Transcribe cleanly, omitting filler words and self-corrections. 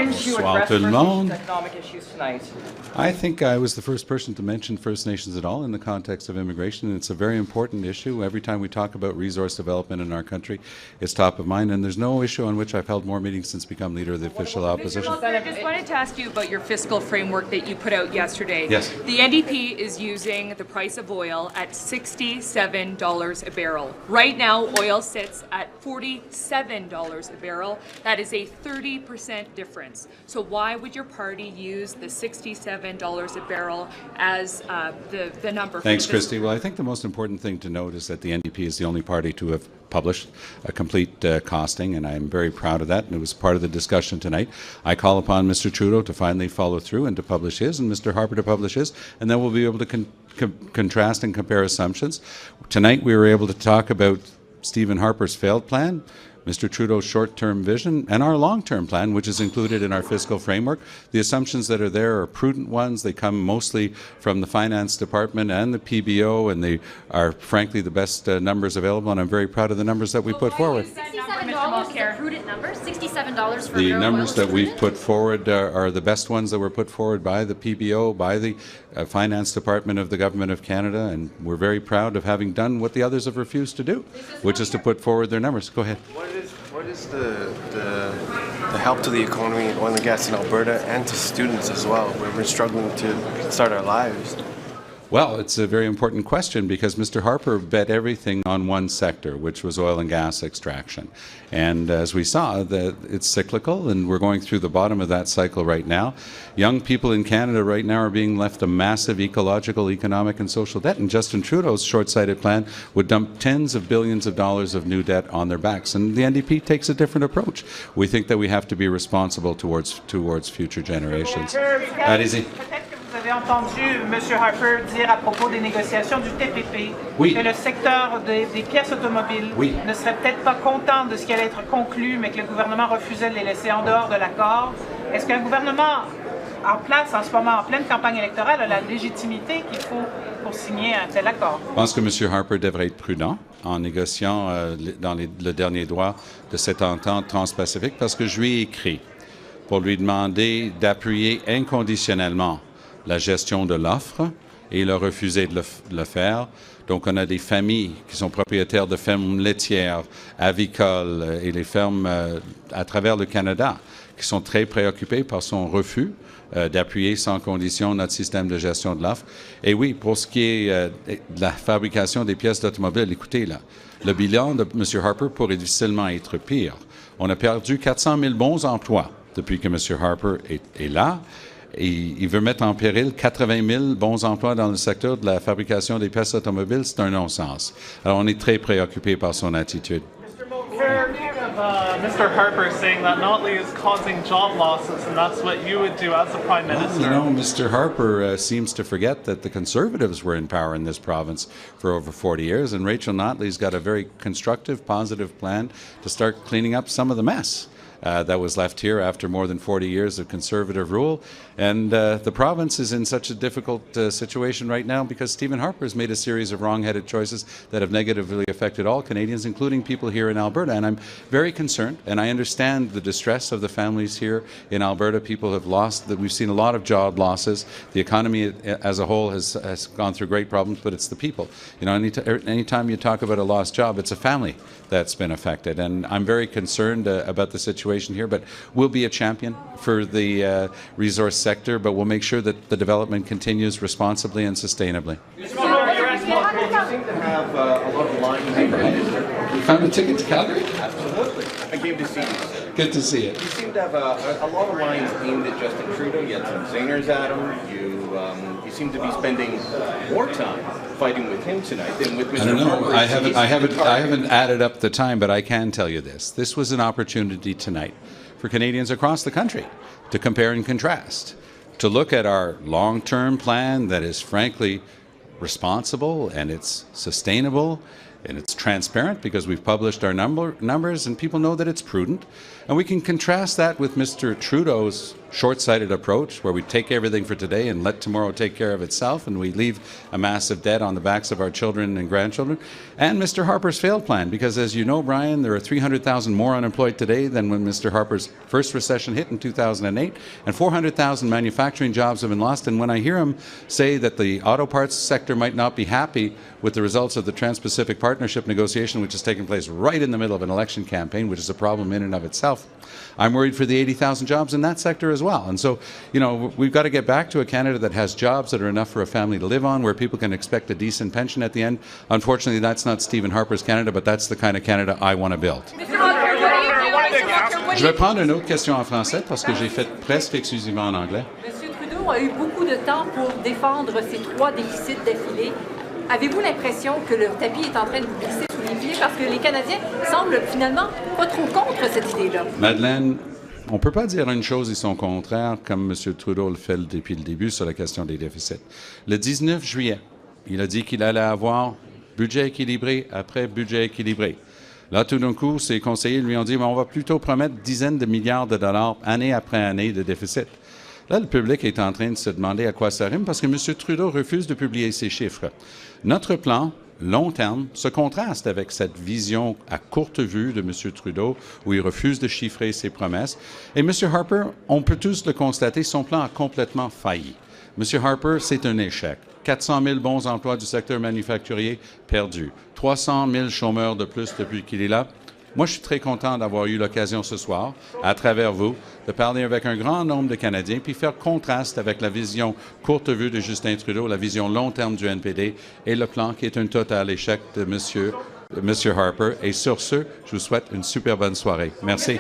didn't you Bonsoir address tout le First monde. Nations economic issues tonight? I think I was the first person to mention First Nations at all in the context of immigration. It's a very important issue. Every time we talk about resource development in our country, it's top of mind, and there's no issue on which I've held more meetings since becoming leader of the official opposition. I just wanted to ask you about your fiscal framework that you put out yesterday. Yes. The NDP is using the price of oil at $67 a barrel. Right now, oil sits at $47 a barrel. That is a 30% difference. So why would your party use the $67 a barrel as the number? Thanks, Christy. Well, I think the most important thing to note is that the NDP is the only party to have published a complete costing, and I'm very proud of that, and it was part of the discussion tonight. I call upon Mr. Trudeau to finally follow through and to publish his, and Mr. Harper to publish his, and then we'll be able to contrast and compare assumptions. Tonight we were able to talk about Stephen Harper's failed plan, Mr. Trudeau's short-term vision, and our long-term plan, which is included in our fiscal framework. The assumptions that are there are prudent ones. They come mostly from the Finance Department and the PBO, and they are, frankly, the best numbers available, and I'm very proud of the numbers that we put forward. $67 is a prudent number? $67 for The barrel numbers oil that is we've prudent? put forward are the best ones that were put forward by the PBO, by the Finance Department of the Government of Canada, and we're very proud of having done what the others have refused to do, which is to put forward their numbers. Go ahead. What is the help to the economy, oil and gas in Alberta, and to students as well, where we're struggling to start our lives? Well, it's a very important question because Mr. Harper bet everything on one sector, which was oil and gas extraction. And as we saw, it's cyclical, and we're going through the bottom of that cycle right now. Young people in Canada right now are being left a massive ecological, economic, and social debt. And Justin Trudeau's short-sighted plan would dump tens of billions of dollars of new debt on their backs. And the NDP takes a different approach. We think that we have to be responsible towards future generations. Allez-y. Vous avez entendu M. Harper dire à propos des négociations du TPP que le secteur des pièces automobiles ne serait peut-être pas content de ce qui allait être conclu, mais que le gouvernement refusait de les laisser en dehors de l'accord. Est-ce qu'un gouvernement en place en ce moment, en pleine campagne électorale, a la légitimité qu'il faut pour signer un tel accord? Je pense que M. Harper devrait être prudent en négociant dans le dernier droit de cette entente transpacifique, parce que je lui ai écrit pour lui demander d'appuyer inconditionnellement la gestion de l'offre, et il a refusé de le faire. Donc, on a des familles qui sont propriétaires de fermes laitières, avicoles et les fermes à travers le Canada qui sont très préoccupées par son refus d'appuyer sans condition notre système de gestion de l'offre. Et oui, pour ce qui est de la fabrication des pièces d'automobile, écoutez, là, le bilan de M. Harper pourrait difficilement être pire. On a perdu 400 000 bons emplois depuis que M. Harper est là. Et il veut mettre en péril 80 000 bons emplois dans le secteur de la fabrication des pièces automobiles. C'est un non-sens. Alors, on est très préoccupé par son attitude. Mr. Mulcair, Mr. Harper saying that Notley is causing job losses, and that's what you would do as the Prime Minister. Well, you know, Mr. Harper seems to forget that the Conservatives were in power in this province for over 40 years, and Rachel Notley's got a very constructive, positive plan to start cleaning up some of the mess that was left here after more than 40 years of Conservative rule. And the province is in such a difficult situation right now because Stephen Harper has made a series of wrong-headed choices that have negatively affected all Canadians, including people here in Alberta. And I'm very concerned, and I understand the distress of the families here in Alberta. People have lost, that we've seen a lot of job losses. The economy as a whole has gone through great problems, but it's the people. You know, anytime you talk about a lost job, it's a family that's been affected. And I'm very concerned about the situation here, but we'll be a champion for the resource sector, but we'll make sure that the development continues responsibly and sustainably. You seem to have a lot of lines. You found a ticket to Calgary? Absolutely. I came to see you. Good to see you. You seem to have a lot of lines aimed at Justin Trudeau. You had some zingers at him. You seem to be spending more time fighting with him tonight than with Mr. I don't know. Harper. I haven't added up the time, but I can tell you this. This was an opportunity tonight for Canadians across the country to compare and contrast, to look at our long-term plan that is frankly responsible and it's sustainable and it's transparent because we've published our numbers and people know that it's prudent. And we can contrast that with Mr. Trudeau's short-sighted approach where we take everything for today and let tomorrow take care of itself, and we leave a massive debt on the backs of our children and grandchildren. And Mr. Harper's failed plan, because as you know, Brian, there are 300,000 more unemployed today than when Mr. Harper's first recession hit in 2008, and 400,000 manufacturing jobs have been lost. And when I hear him say that the auto parts sector might not be happy with the results of the Trans-Pacific Partnership negotiation, which is taking place right in the middle of an election campaign, which is a problem in and of itself, I'm worried for the 80,000 jobs in that sector as well. And so, you know, we've got to get back to a Canada that has jobs that are enough for a family to live on, where people can expect a decent pension at the end. Unfortunately, that's not Stephen Harper's Canada, but that's the kind of Canada I want to build. Je vais prendre une autre question en français parce que j'ai fait presque exclusivement en anglais. Monsieur Trudeau a eu beaucoup de temps pour défendre ces 3 déficits d'affilée. Avez-vous l'impression que le tapis est en train de vous glisser sous les pieds parce que les Canadiens semblent finalement pas trop contre cette idée-là? Madeleine, on ne peut pas dire une chose et son contraire comme M. Trudeau le fait depuis le début sur la question des déficits. Le 19 juillet, il a dit qu'il allait avoir budget équilibré après budget équilibré. Là, tout d'un coup, ses conseillers lui ont dit on va plutôt promettre dizaines de milliards de dollars année après année de déficit. Là, le public est en train de se demander à quoi ça rime parce que M. Trudeau refuse de publier ces chiffres. Notre plan, long terme, se contraste avec cette vision à courte vue de M. Trudeau où il refuse de chiffrer ses promesses. Et M. Harper, on peut tous le constater, son plan a complètement failli. M. Harper, c'est un échec. 400 000 bons emplois du secteur manufacturier perdus. 300 000 chômeurs de plus depuis qu'il est là. Moi, je suis très content d'avoir eu l'occasion ce soir, à travers vous, de parler avec un grand nombre de Canadiens, puis faire contraste avec la vision courte vue de Justin Trudeau, la vision long terme du NPD et le plan qui est un total échec de M. Harper. Et sur ce, je vous souhaite une super bonne soirée. Merci.